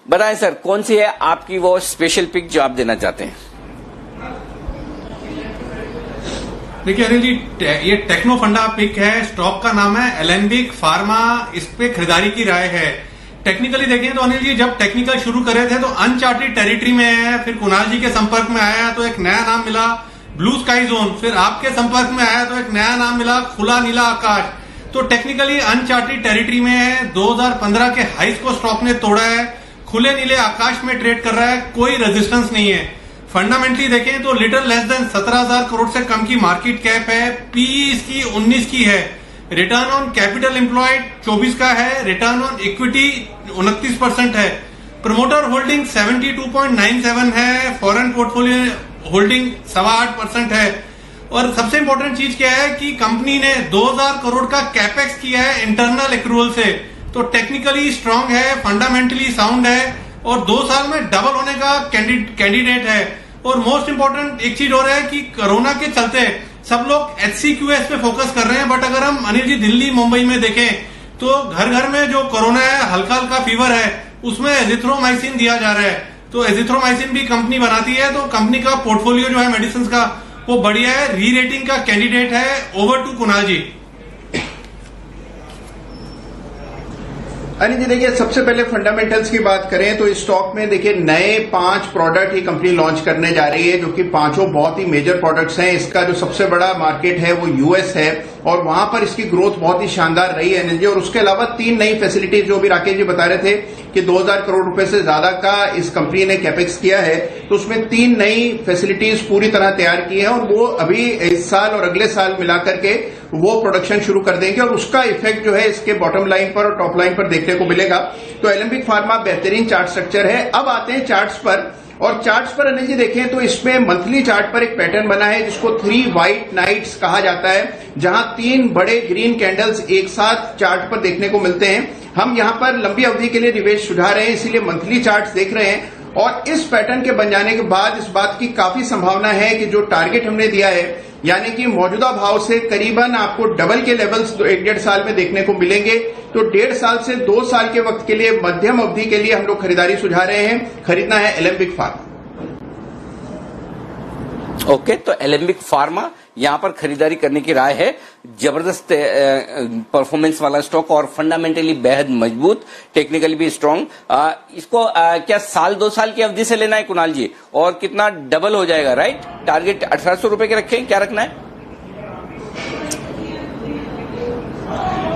बताएं सर, कौन सी है आपकी वो स्पेशल पिक जो आप देना चाहते हैं? देखिए अनिल जी, ये टेक्नो फंडा पिक है, स्टॉक का नाम है एलेंबिक फार्मा। इस पे खरीदारी की राय है। टेक्निकली देखें तो अनिल जी, जब टेक्निकल शुरू करे थे तो अनचार्टेड टेरिटरी में है, फिर कुणाल जी के संपर्क में आया तो एक नया नाम मिला ब्लू स्काई जोन, फिर आपके संपर्क में आया तो एक नया नाम मिला खुला नीला आकाश। तो टेक्निकली अनचार्टेड टेरिटरी में है। 2015 के हाइस को स्टॉक ने तोड़ा है, खुले नीले आकाश में ट्रेड कर रहा है, कोई रेजिस्टेंस नहीं है। फंडामेंटली देखें तो लिटिल लेस देन 17,000 करोड़ से कम की मार्केट कैप है। पीई इसकी 19 की है। रिटर्न ऑन कैपिटल एम्प्लॉयड 24 का है। रिटर्न ऑन इक्विटी 29% है। प्रमोटर होल्डिंग 72.97 है। फॉरेन पोर्टफोलियो होल्डिंग 8.25% है। और सबसे इंपॉर्टेंट चीज क्या है कि कंपनी ने 2,000 करोड़ का कैपेक्स किया है इंटरनल एक्रूवल से। तो टेक्निकली स्ट्रांग है, फंडामेंटली साउंड है और 2 साल में डबल होने का कैंडिडेट है। और मोस्ट इंपॉर्टेंट एक चीज और है कि कोरोना के चलते सब लोग HCQS पे फोकस कर रहे हैं, बट अगर हम अनिल जी दिल्ली मुंबई में देखें तो घर घर में जो कोरोना है, हल्का हल्का फीवर है, उसमें एजिथ्रोमाइसिन दिया जा रहा है। तो एजिथ्रोमाइसिन भी कंपनी बनाती है, तो कंपनी का पोर्टफोलियो जो है मेडिसिन का वो बढ़िया है, री रेटिंग का कैंडिडेट है। ओवर टू कुणाल जी। अनिल जी देखिए, सबसे पहले फंडामेंटल्स की बात करें तो इस स्टॉक में देखिए नए 5 प्रोडक्ट ही कंपनी लॉन्च करने जा रही है, जो कि पांचों बहुत ही मेजर प्रोडक्ट्स हैं। इसका जो सबसे बड़ा मार्केट है वो यूएस है और वहां पर इसकी ग्रोथ बहुत ही शानदार रही है अनिल जी। और उसके अलावा 3 नई फैसिलिटीज जो भी राकेश जी बता रहे थे कि 2,000 करोड़ रुपए से ज्यादा का इस कंपनी ने कैपेक्स किया है, तो उसमें 3 नई फैसिलिटीज पूरी तरह तैयार की है और वो अभी इस साल और अगले साल मिलाकर के वो प्रोडक्शन शुरू कर देंगे और उसका इफेक्ट जो है इसके बॉटम लाइन पर और टॉप लाइन पर देखने को मिलेगा। तो एलेंबिक फार्मा बेहतरीन चार्ट स्ट्रक्चर है। अब आते हैं चार्ट्स पर, और चार्ट्स पर अनिल जी देखें तो इसमें मंथली चार्ट पर एक पैटर्न बना है जिसको 3 व्हाइट नाइट्स कहा जाता है, जहां 3 बड़े ग्रीन कैंडल्स एक साथ चार्ट पर देखने को मिलते हैं। हम यहां पर लंबी अवधि के लिए निवेश सुझा रहे हैं, इसीलिए मंथली चार्ट्स देख रहे हैं। और इस पैटर्न के बन जाने के बाद इस बात की काफी संभावना है कि जो टारगेट हमने दिया है, यानी कि मौजूदा भाव से करीबन आपको डबल के लेवल्स 1-1.5 साल में देखने को मिलेंगे। तो 1.5 साल से 2 साल के वक्त के लिए मध्यम अवधि के लिए हम लोग खरीदारी सुझा रहे हैं। खरीदना है एलेंबिक फार्मा। ओके, तो एलेंबिक फार्मा यहां पर खरीदारी करने की राय है। जबरदस्त परफॉर्मेंस वाला स्टॉक और फंडामेंटली बेहद मजबूत, टेक्निकली भी स्ट्रांग। इसको क्या 1-2 साल की अवधि से लेना है कुणाल जी, और कितना डबल हो जाएगा? राइट, टारगेट 1800 रुपए के रखें, क्या रखना है?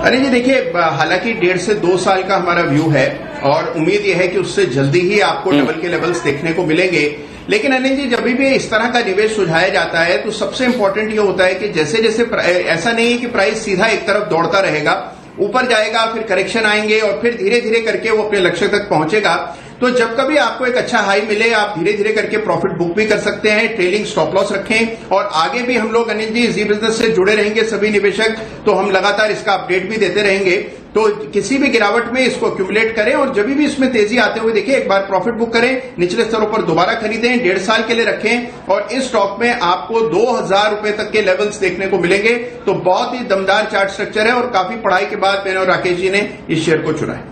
अरे जी देखिए, हालांकि 1.5 से 2 साल का हमारा व्यू है और उम्मीद यह है कि उससे जल्दी ही आपको डबल के लेवल्स देखने को मिलेंगे। लेकिन अनिल जी, जब भी इस तरह का निवेश सुझाया जाता है तो सबसे इंपॉर्टेंट ये होता है कि जैसे जैसे ऐसा नहीं है कि प्राइस सीधा एक तरफ दौड़ता रहेगा, ऊपर जाएगा, फिर करेक्शन आएंगे और फिर धीरे धीरे करके वो अपने लक्ष्य तक पहुंचेगा। तो जब कभी आपको एक अच्छा हाई मिले, आप धीरे धीरे करके प्रॉफिट बुक भी कर सकते हैं, ट्रेलिंग स्टॉप लॉस रखें। और आगे भी हम लोग अनिल जी जी बिजनेस से जुड़े रहेंगे सभी निवेशक, तो हम लगातार इसका अपडेट भी देते रहेंगे। तो किसी भी गिरावट में इसको एक्यूमुलेट करें और जब भी इसमें तेजी आते हुए देखिए, एक बार प्रॉफिट बुक करें, निचले स्तरों पर दोबारा खरीदें, 1.5 साल के लिए रखें और इस स्टॉक में आपको 2,000 रुपए तक के लेवल्स देखने को मिलेंगे। तो बहुत ही दमदार चार्ट स्ट्रक्चर है और काफी पढ़ाई के बाद मैंने और राकेश जी ने इस शेयर को चुना है।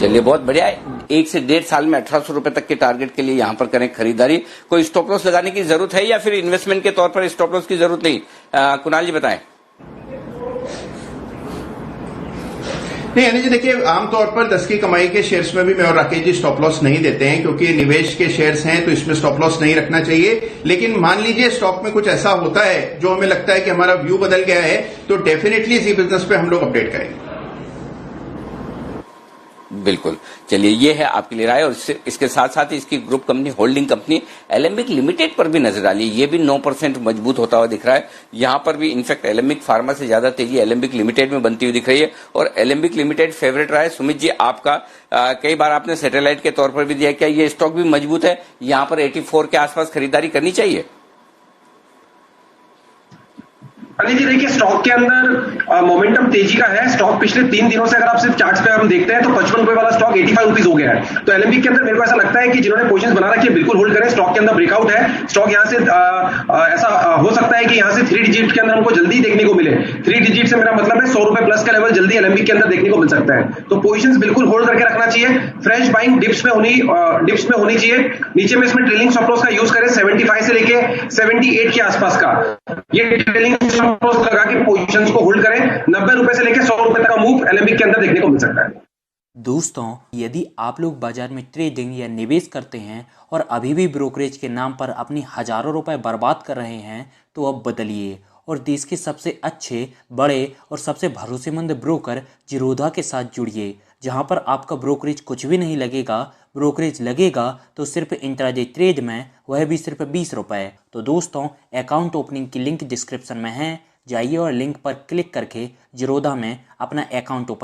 चलिए, बहुत बढ़िया है। 1 से 1.5 साल में 1800 रुपए तक के टारगेट के लिए यहां पर करें खरीदारी। कोई स्टॉप लॉस लगाने की जरूरत है या फिर इन्वेस्टमेंट के तौर पर स्टॉप लॉस की जरूरत नहीं? कुणाल जी बताएं। नहीं अनिल जी देखिए, आमतौर पर 10 की कमाई के शेयर्स में भी मैं और राकेश जी स्टॉप लॉस नहीं देते हैं, क्योंकि निवेश के शेयर्स हैं तो इसमें स्टॉप लॉस नहीं रखना चाहिए। लेकिन मान लीजिए स्टॉक में कुछ ऐसा होता है जो हमें लगता है कि हमारा व्यू बदल गया है, तो डेफिनेटली इसी बिजनेस पे हम लोग अपडेट करेंगे। बिल्कुल, चलिए, ये है आपके लिए राय। और इसके साथ साथ इसकी group company, holding company Alembic limited पर भी नजर डाली। ये भी 9% मजबूत होता हुआ दिख रहा है। यहां पर भी इनफैक्ट एलेंबिक फार्मा से ज्यादा तेजी एलेंबिक लिमिटेड में बनती हुई दिख रही है और एलेंबिक लिमिटेड फेवरेट रहा है। सुमित जी, आपका कई बार आपने सैटेलाइट के तौर पर भी दिया, क्या ये स्टॉक भी मजबूत है? यहां पर 84 के आसपास खरीदारी करनी चाहिए? अनिल जी देखिए, स्टॉक के अंदर मोमेंटम तेजी का है। स्टॉक पिछले 3 दिनों से अगर आप सिर्फ चार्ट्स पे हम देखते हैं तो 55 रुपए वाला स्टॉक 85 रुपीज हो गया है। तो एलएमबी के अंदर मेरे को ऐसा लगता है कि जिन्होंने पोजीशंस बना रखी है बिल्कुल होल्ड करें। स्टॉक के अंदर ब्रेकआउट है। स्टॉक यहाँ से ऐसा हो सकता है कि यहाँ से 3 डिजिट के अंदर हमको जल्दी देखने को मिले। 3 डिजिट से मेरा मतलब है 100 रुपए प्लस का लेवल जल्दी एलएमबी के अंदर देखने को मिल सकता है। तो पोजीशंस बिल्कुल होल्ड करके रखना चाहिए। फ्रेश बाइंग डिप्स में होनी चाहिए। नीचे में इसमें ट्रेलिंग स्टॉप लॉस का यूज करें 75 से लेके 78 के आसपास का। ये ट्रेलिंग स्टॉप लॉस लगा के पोजीशंस को होल्ड करें। 90 रुपए से लेकर 100 रुपए तक का मूव एलएमबी के अंदर देखने को मिल सकता है। दोस्तों, यदि आप लोग बाजार में ट्रेडिंग या निवेश करते हैं और अभी भी ब्रोकरेज के नाम पर अपनी हजारों रुपए बर्बाद कर रहे हैं तो अब बदलिए और देश के सबसे अच्छे, बड़े और सबसे भरोसेमंद ब्रोकर जिरोधा के साथ जुड़िए, जहां पर आपका ब्रोकरेज कुछ भी नहीं लगेगा। ब्रोकरेज लगेगा तो सिर्फ इंट्राडे ट्रेड में, वह भी सिर्फ 20 रुपए। तो दोस्तों, अकाउंट ओपनिंग की लिंक डिस्क्रिप्शन में है, जाइए और लिंक पर क्लिक करके जिरोधा में अपना अकाउंट ओपन